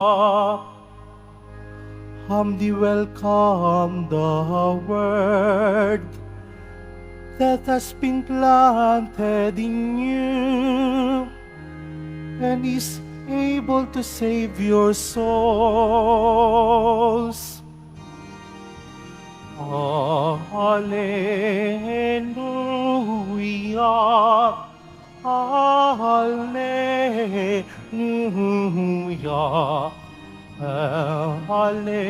Humbly welcome the word that has been planted in you and is able to save your souls. Hallelujah. Hallelujah. Hallelujah.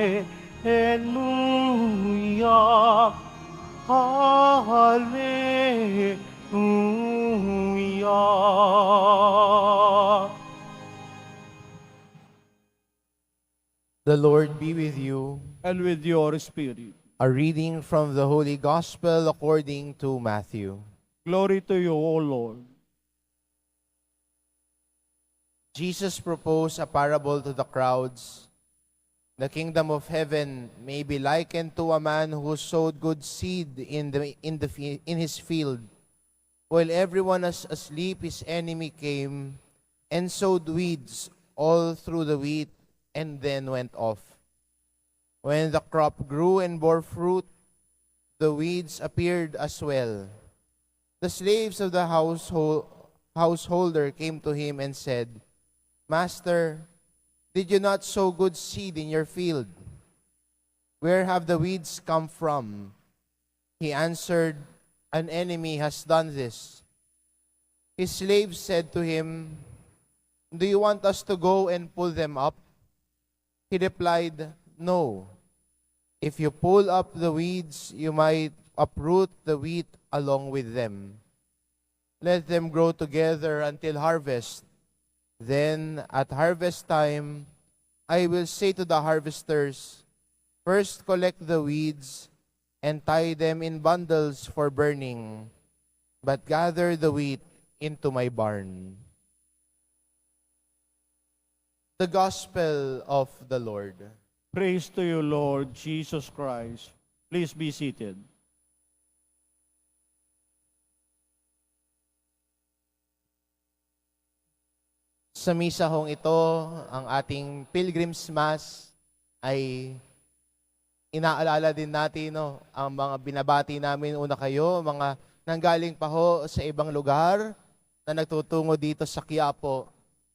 Hallelujah. The Lord be with you. And with your spirit. A reading from the Holy Gospel according to Matthew. Glory to you, O Lord. Jesus proposed a parable to the crowds. The kingdom of heaven may be likened to a man who sowed good seed in his field. While everyone was asleep, his enemy came and sowed weeds all through the wheat and then went off. When the crop grew and bore fruit, the weeds appeared as well. The slaves of the householder came to him and said, "Master, did you not sow good seed in your field? Where have the weeds come from?" He answered, "An enemy has done this." His slaves said to him, "Do you want us to go and pull them up?" He replied, "No. If you pull up the weeds, you might uproot the wheat along with them. Let them grow together until harvest. Then, at harvest time, I will say to the harvesters, first collect the weeds and tie them in bundles for burning, but gather the wheat into my barn." The Gospel of the Lord. Praise to you, Lord Jesus Christ. Please be seated. Sa misa hong ito, ang ating Pilgrim's Mass ay inaalala din natin ang mga binabati namin una kayo, mga nanggaling pa ho sa ibang lugar na nagtutungo dito sa Quiapo.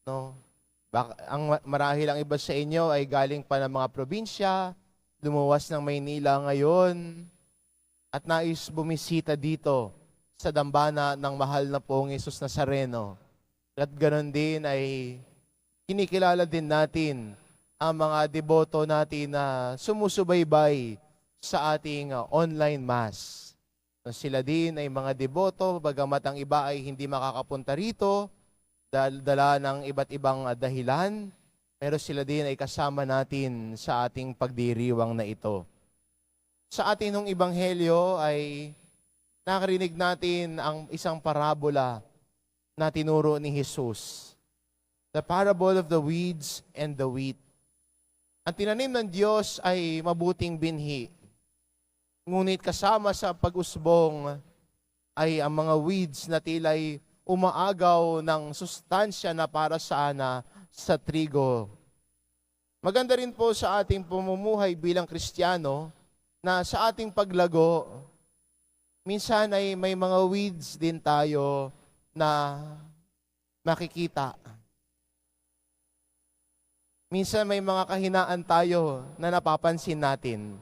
No? Marahil ang iba sa inyo ay galing pa ng mga probinsya, lumuwas ng Maynila ngayon, at nais bumisita dito sa dambana ng mahal na pong Jesus Nazareno. At ganoon din ay kinikilala din natin ang mga deboto natin na sumusubaybay sa ating online mass. Sila din ay mga deboto, bagamat ang iba ay hindi makakapunta rito, dala ng iba't ibang dahilan, pero sila din ay kasama natin sa ating pagdiriwang na ito. Sa ating nung ebanghelyo ay nakarinig natin ang isang parabola na tinuro ni Jesus. The parable of the weeds and the wheat. Ang tinanim ng Diyos ay mabuting binhi. Ngunit kasama sa pag-usbong ay ang mga weeds na tila'y umaagaw ng sustansya na para sana sa trigo. Maganda rin po sa ating pamumuhay bilang Kristiyano na sa ating paglago, minsan ay may mga weeds din tayo na makikita. Minsan may mga kahinaan tayo na napapansin natin.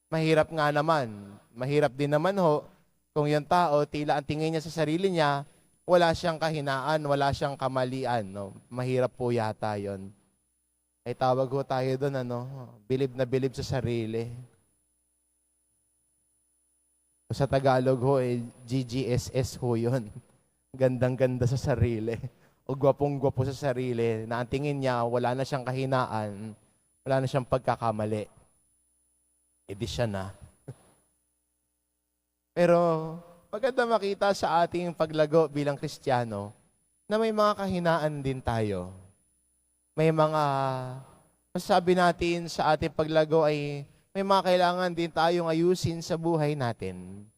Mahirap nga naman. Mahirap din naman kung yung tao, tila ang tingin niya sa sarili niya, wala siyang kahinaan, wala siyang kamalian. No? Mahirap po yata yun. Ay tawag tayo doon, bilib na bilib sa sarili. Sa Tagalog GGSS yun. Gandang-ganda sa sarili. O gwapong-gwapo sa sarili, na ang tingin niya, wala na siyang kahinaan, wala na siyang pagkakamali. Di siya na. Pero, maganda makita sa ating paglago bilang Kristiyano, na may mga kahinaan din tayo. May mga, masasabi natin sa ating paglago ay, may mga kailangan din tayong ayusin sa buhay natin.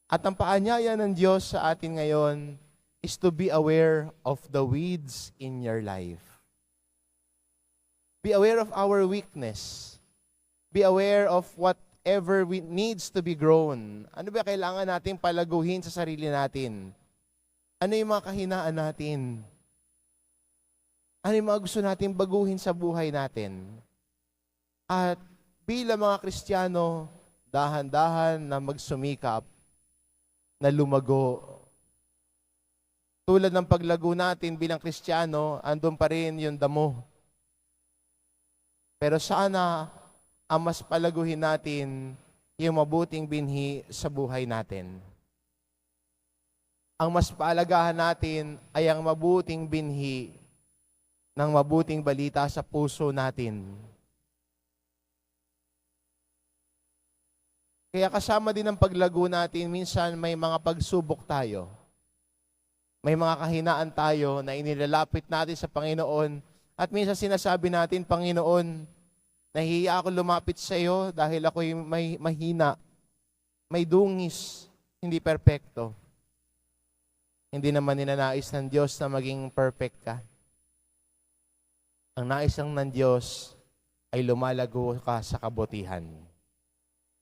At ang paanyaya ng Diyos sa atin ngayon is to be aware of the weeds in your life. Be aware of our weakness. Be aware of whatever needs to be grown. Ano ba kailangan natin palaguhin sa sarili natin? Ano yung mga kahinaan natin? Ano yung mga gusto natin baguhin sa buhay natin? At bilang mga Kristiyano, dahan-dahan na magsumikap, na lumago. Tulad ng paglago natin bilang Kristiyano, andun pa rin yung damo. Pero sana, ang mas palaguhin natin yung mabuting binhi sa buhay natin. Ang mas paalagahan natin ay ang mabuting binhi ng mabuting balita sa puso natin. Kaya kasama din ang paglago natin, minsan may mga pagsubok tayo. May mga kahinaan tayo na inilalapit natin sa Panginoon at minsan sinasabi natin, Panginoon, nahihiya ako lumapit sa iyo dahil ako'y may mahina, may dungis, hindi perpekto. Hindi naman ninanais ng Diyos na maging perfect ka. Ang nais lang ng Diyos ay lumalago ka sa kabutihan.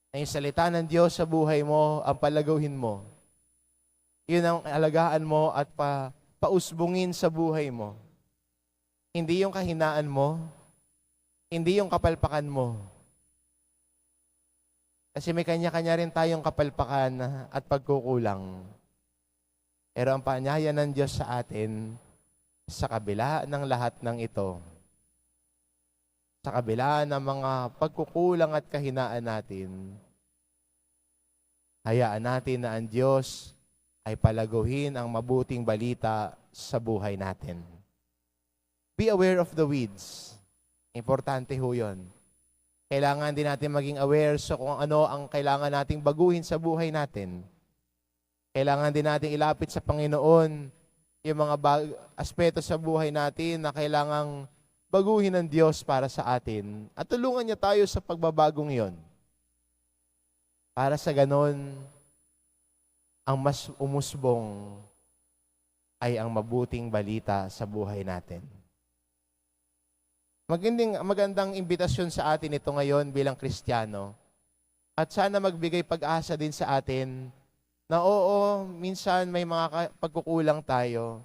Na yung salita ng Diyos sa buhay mo, ang palaguhin mo. Yun ang alagaan mo at pausbungin sa buhay mo. Hindi yung kahinaan mo, hindi yung kapalpakan mo. Kasi may kanya-kanya rin tayong kapalpakan at pagkukulang. Pero ang paanyaya ng Diyos sa atin, sa kabila ng lahat ng ito, sa kabila ng mga pagkukulang at kahinaan natin, hayaan natin na ang Diyos ay palaguhin ang mabuting balita sa buhay natin. Be aware of the weeds. Importante ho yun. Kailangan din natin maging aware sa kung ano ang kailangan nating baguhin sa buhay natin. Kailangan din natin ilapit sa Panginoon yung mga aspeto sa buhay natin na kailangang baguhin ng Diyos para sa atin. At tulungan niya tayo sa pagbabagong yon. Para sa ganon, ang mas umusbong ay ang mabuting balita sa buhay natin. Magandang imbitasyon sa atin ito ngayon bilang Kristiyano. At sana magbigay pag-asa din sa atin na oo, minsan may mga pagkukulang tayo.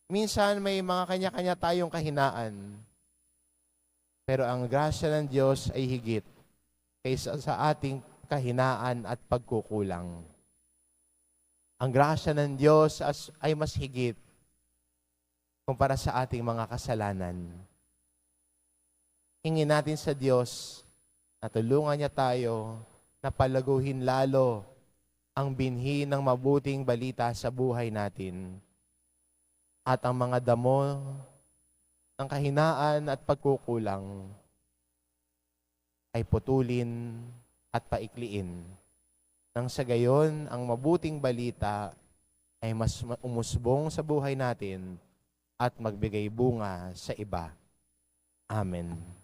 Minsan may mga kanya-kanya tayong kahinaan. Pero ang grasya ng Diyos ay higit kaysa sa ating kahinaan at pagkukulang. Ang grasya ng Diyos ay mas higit kumpara sa ating mga kasalanan. Hingin natin sa Diyos na tulungan niya tayo na palaguhin lalo ang binhi ng mabuting balita sa buhay natin. At ang mga damo ng kahinaan at pagkukulang ay putulin at paikliin. Nang sa gayon, ang mabuting balita ay mas umusbong sa buhay natin at magbigay bunga sa iba. Amen.